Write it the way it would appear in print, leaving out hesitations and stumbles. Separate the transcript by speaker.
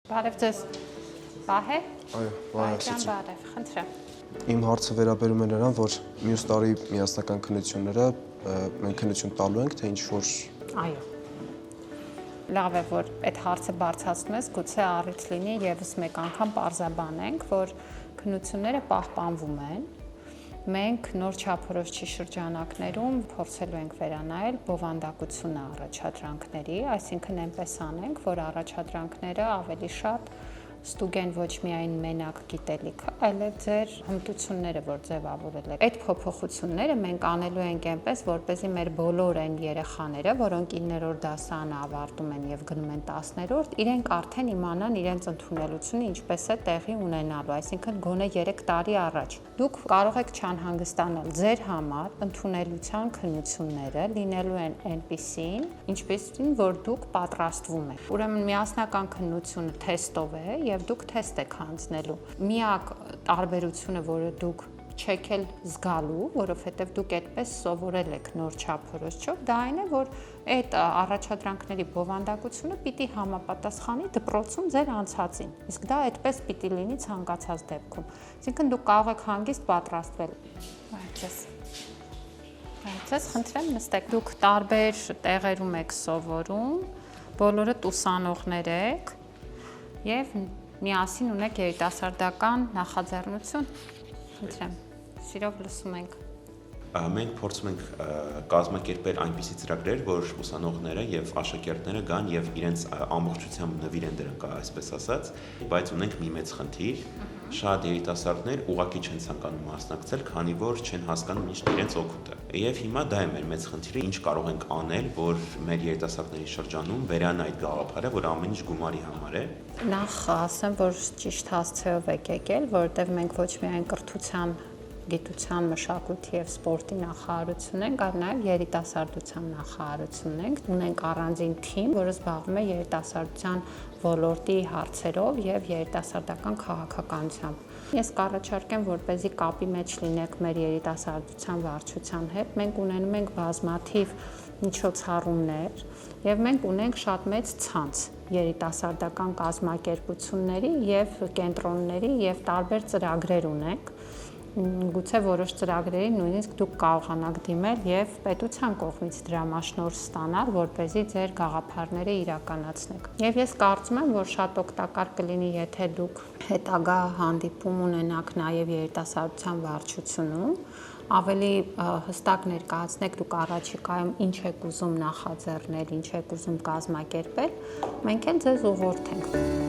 Speaker 1: Բարև ձեզ, Վահե։
Speaker 2: Այո, բարև։
Speaker 1: Բարև, խնդրեմ։
Speaker 2: Իմ հարցը վերաբերում է նրան, որ մյուս տարի միասնական քննությունները մենք քննություն տալու ենք, թե ինչ-որ։
Speaker 1: Այո։ Լավ է, որ այդ հարցը բարձրացնում ես, գուցե առիթ լինի եւս մեկ անգամ պարզաբանենք, որ քննությունները պահպանվում են։ Մենք նոր չափորոշիչի շրջանակներում փորձելու ենք վերանայել բովանդակությունը առաջադրանքների, այսինքն այնպես անենք, որ առաջադրանքները ավելի շատ ստուգեն ոչ միայն մենակ գիտելիքը, այլև ձեր հմտությունները, որ ձևավորել եք։ Այդ փոփոխությունները մենք անելու ենք այնպես, որպեսզի մեր բոլոր այն երեխաները, որոնք 9-րդ դասարանը ավարտում են եւ գնում են 10-րդ, իրենք արդեն իմանան իրենց ընդունելությունը ինչպես է տեղի ունենալու, այսինքն գոնե 3 տարի առաջ։ Դուք կարող եք չանհանգստանալ, ձեր համար ընդունելության քննությունները լինելու են այնպիսին, ինչպիսին, որ դուք պատրաստվում եք։ Ուրեմն միասնական քննությունը թեստով է եւ դուք թեստ եք հանձնելու։ Միակ տարբերությունը, որը դուք չեք էլ զգալու, որովհետեւ դուք այդպես սովորել եք նոր չափորոշիչով, դա այն է, որ այդ առաջադրանքների բովանդակությունը պիտի համապատասխանի դպրոցում ձեր անցածին։ Իսկ դա այդպես պիտի լինի ցանկացած դեպքում։ Այսինքն դուք կարող եք հանգիստ պատրաստվել։ Այդպես խնդրեմ նստեք։ Դուք տարբեր տեղերում եք սովորում, բոլորդ ուսանողներ եք եւ միասին ունեք երիտասարդական նախաձեռնություն։ Խնդրեմ, սիրով լսում ենք։
Speaker 3: Մենք փորձում ենք կազմակերպել այնպիսի ծրագրեր, որ ուսանողները եւ աշակերտները գան եւ իրենց ամբողջությամբ նվիրեն դրանք, այսպես ասած, բայց ունենք մի մեծ խնդիր, շատ երիտասարդներ ուղղակի չեն ցանկանում մասնակցել, քանի որ չեն հասկանում ինչ իրենց օգուտը։ Եվ հիմա դա է մեր մեծ խնդիրը, ինչ կարող ենք անել, որ մեր երիտասարդների շրջանում վերանա այդ գաղափարը, որ ամեն ինչ գումարի համար է։
Speaker 1: Նախ ասեմ, որ ճիշտ հասցեով եք եկել, որովհետեւ մենք ոչ միայն կրթության գիտության, մշակույթի եւ սպորտի նախարարությունն ենք, այլ նաեւ երիտասարդության նախարարությունն ենք։ Ունենք առանձին թիմ, որը զբաղվում է երիտասարդության ոլորտի հարցերով եւ երիտասարդական քաղաքականությամբ։ Ես կառաջարկեմ, որպեսզի կապի մեջ լինեք մեր երիտասարդության վարչության հետ։ Մենք ունենում ենք բազմաթիվ միջոցառումներ եւ մենք ունենք շատ մեծ ցանց երիտասարդական կազմակերպությունների եւ կենտրոնների եւ տարբեր ծրագրեր ունենք։ Գուցե որոշ ծրագրերի նույնիսկ դուք կարողանաք դիմել եւ պետության կողմից դրամաշնորհ ստանալ, որպեսզի ձեր գաղափարները իրականացնեք։ Եվ ես կարծում եմ, որ շատ օգտակար կլինի, եթե դուք հետագա հանդիպում ունենաք նաեւ երիտասարդության վարչությունում, ավելի հստակ ներկայացնեք դուք առաջիկայում ինչ եք ուզում նախաձեռնել, ինչ եք ուզում կազմակերպել, մենք էլ ձեզ ուղղորդենք։